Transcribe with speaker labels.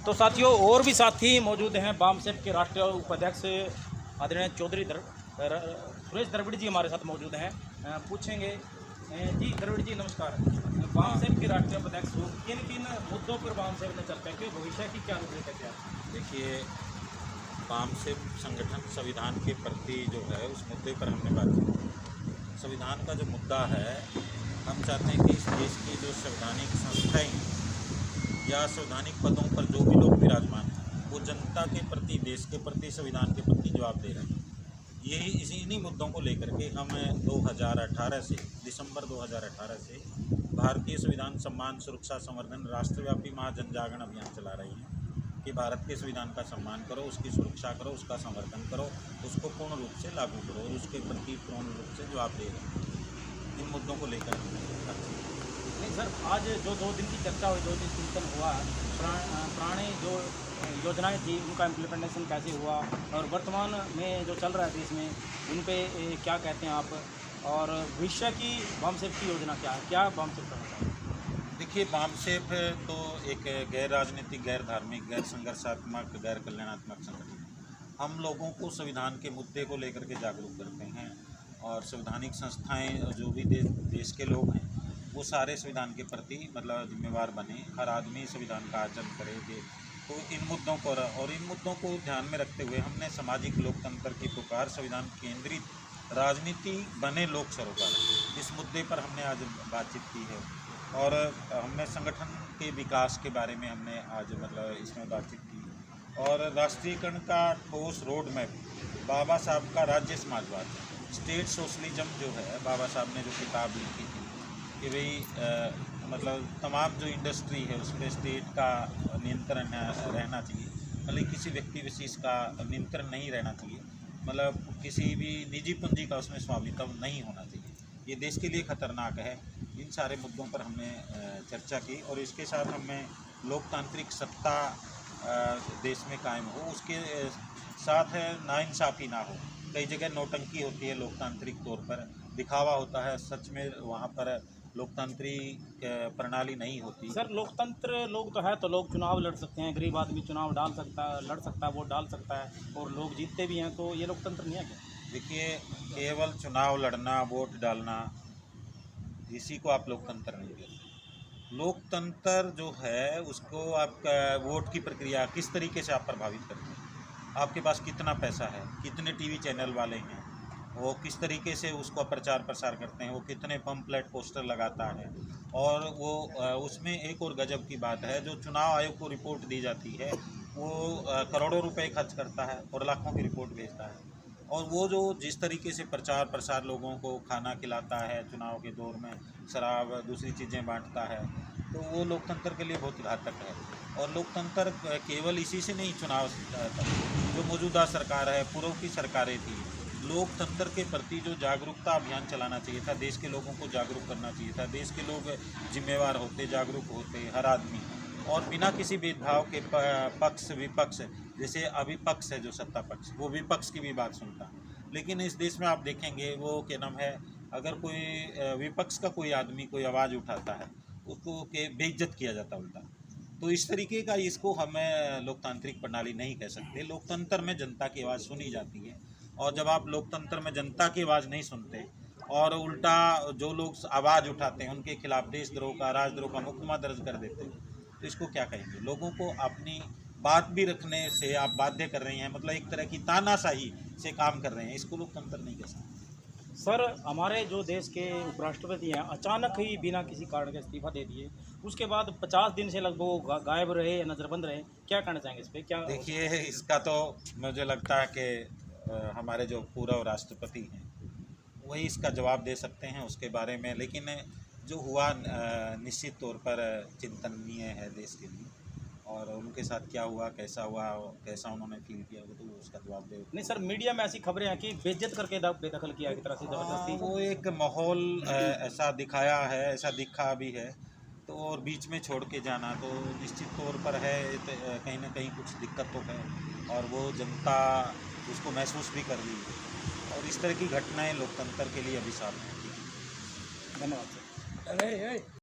Speaker 1: तो साथियों और भी साथी मौजूद हैं। बामसेफ के राष्ट्रीय उपाध्यक्ष आदरणीय चौधरी सुरेश द्रविड़ जी हमारे साथ मौजूद हैं। पूछेंगे जी द्रविड़ जी नमस्कार। बामसेफ के राष्ट्रीय उपाध्यक्ष हो, किन किन मुद्दों पर बामसेफ ने चर्चा की, भविष्य की क्या रूपरेखा क्या?
Speaker 2: देखिए, बामसेफ संगठन संविधान के प्रति जो है उस मुद्दे पर हमने बात की। संविधान का जो मुद्दा है, हम चाहते हैं कि इस देश की जो संवैधानिक संस्थाएं या संवैधानिक पदों पर जो भी लोग विराजमान हैं वो जनता के प्रति, देश के प्रति, संविधान के प्रति जवाब दे रहे हैं। यही इन्हीं मुद्दों को लेकर के हम 2018 से दिसंबर 2018 से भारतीय संविधान सम्मान सुरक्षा संवर्धन राष्ट्रव्यापी महाजनजागरण अभियान चला रही हैं कि भारत के संविधान का सम्मान करो, उसकी सुरक्षा करो, उसका संवर्धन करो, उसको पूर्ण रूप से लागू करो और उसके प्रति पूर्ण रूप से जवाब दे रहे हैं। इन मुद्दों को लेकर
Speaker 1: नहीं सर, आज जो 2 दिन की चर्चा हुई, 2 दिन चिंतन हुआ, पुरानी जो योजनाएं थी उनका इम्प्लीमेंटेशन कैसे हुआ और वर्तमान में जो चल रहा है देश में उन पे क्या कहते हैं आप, और भविष्य की बामसेफ की योजना क्या है, क्या बामसेफ करना चाहिए?
Speaker 2: देखिए, बामसेफ तो एक गैर राजनीतिक, गैर धार्मिक, गैर संघर्षात्मक, गैर कल्याणात्मक संगठन है। हम लोगों को संविधान के मुद्दे को लेकर के जागरूक करते हैं और संवैधानिक संस्थाएं जो भी देश के लोग हैं वो सारे संविधान के प्रति मतलब जिम्मेवार बने, हर आदमी संविधान का आचरण करे। तो इन मुद्दों पर और इन मुद्दों को ध्यान में रखते हुए हमने सामाजिक लोकतंत्र की पुकार, संविधान केंद्रित राजनीति बने लोक सरोकार, इस मुद्दे पर हमने आज बातचीत की है। और हमने संगठन के विकास के बारे में हमने आज मतलब इसमें बातचीत की और राष्ट्रीयकरण का ठोस रोड मैप, बाबा साहब का राज्य समाजवाद, स्टेट सोशलिज्म जो है, बाबा साहब ने जो किताब लिखी थी कि भाई मतलब तमाम जो इंडस्ट्री है उस पर स्टेट का नियंत्रण रहना चाहिए, मतलब किसी व्यक्ति विशेष का नियंत्रण नहीं रहना चाहिए, मतलब किसी भी निजी पूंजी का उसमें स्वामित्व नहीं होना चाहिए, ये देश के लिए खतरनाक है। इन सारे मुद्दों पर हमने चर्चा की और इसके साथ हमें लोकतांत्रिक सत्ता देश में कायम हो, उसके साथ है नाइंसाफ़ी ना हो। कई जगह नौटंकी होती है, लोकतांत्रिक तौर पर दिखावा होता है, सच में वहाँ पर लोकतांत्रिक प्रणाली नहीं होती।
Speaker 1: सर लोकतंत्र, लोग तो है तो लोग चुनाव लड़ सकते हैं, गरीब आदमी चुनाव लड़ सकता है, वोट डाल सकता है और लोग जीतते भी हैं, तो ये लोकतंत्र नहीं है क्या?
Speaker 2: देखिए, केवल चुनाव लड़ना, वोट डालना, इसी को आप लोकतंत्र नहीं कहते। लोकतंत्र जो है उसको आपका वोट की प्रक्रिया किस तरीके से आप प्रभावित करते हैं, आपके पास कितना पैसा है, कितने टीवी चैनल वाले हैं, वो किस तरीके से उसको प्रचार प्रसार करते हैं, वो कितने पम्पलेट पोस्टर लगाता है। और वो उसमें एक और गजब की बात है, जो चुनाव आयोग को रिपोर्ट दी जाती है वो करोड़ों रुपए खर्च करता है और लाखों की रिपोर्ट भेजता है। और वो जो जिस तरीके से प्रचार प्रसार लोगों को खाना खिलाता है, चुनाव के दौर में शराब दूसरी चीज़ें बांटता है, तो वो लोकतंत्र के लिए बहुत घातक है। और लोकतंत्र केवल इसी से नहीं चुनाव, जो मौजूदा सरकार है, पूर्व की सरकारें थी, लोकतंत्र के प्रति जो जागरूकता अभियान चलाना चाहिए था, देश के लोगों को जागरूक करना चाहिए था, देश के लोग जिम्मेवार होते, जागरूक होते, हर आदमी, और बिना किसी भेदभाव के पक्ष विपक्ष, जैसे अभी पक्ष है जो सत्ता पक्ष, वो विपक्ष की भी बात सुनता। लेकिन इस देश में आप देखेंगे वो क्या नाम है, अगर कोई विपक्ष का कोई आदमी कोई आवाज़ उठाता है उसको के बेइज्जत किया जाता उल्टा। तो इस तरीके का इसको हमें लोकतांत्रिक प्रणाली नहीं कह सकते। लोकतंत्र में जनता की आवाज़ सुनी जाती है और जब आप लोकतंत्र में जनता की आवाज़ नहीं सुनते और उल्टा जो लोग आवाज़ उठाते हैं उनके खिलाफ देशद्रोह का, राजद्रोह का मुकदमा दर्ज कर देते हैं, तो इसको क्या कहेंगे? लोगों को अपनी बात भी रखने से आप बाध्य कर रहे हैं, मतलब एक तरह की तानाशाही से काम कर रहे हैं, इसको लोकतंत्र नहीं कह सकते।
Speaker 1: सर हमारे जो देश के उपराष्ट्रपति हैं अचानक ही बिना किसी कारण के इस्तीफा दे दिए, उसके बाद 50 दिन से लगभग वो गायब रहे, नज़रबंद रहे, क्या कहना चाहेंगे इस पर? क्या
Speaker 2: देखिए, इसका तो मुझे लगता है कि हमारे जो पूर्व राष्ट्रपति हैं वही इसका जवाब दे सकते हैं उसके बारे में। लेकिन जो हुआ निश्चित तौर पर चिंतनीय है देश के लिए, और उनके साथ क्या हुआ, कैसा उन्होंने फील किया, वो तो उसका जवाब दे।
Speaker 1: नहीं सर, मीडिया में ऐसी खबरें हैं कि बेइज्जत करके बेदखल किया एक तरह से ज़बरदस्ती।
Speaker 2: वो एक माहौल ऐसा दिखाया है, ऐसा दिखा भी है, तो और बीच में छोड़ के जाना तो निश्चित तौर पर है, कहीं ना कहीं कुछ दिक्कत तो है और वो जनता उसको महसूस भी कर रही है। और इस तरह की घटनाएं लोकतंत्र के लिए अभिशाप हैं।
Speaker 1: धन्यवाद सर।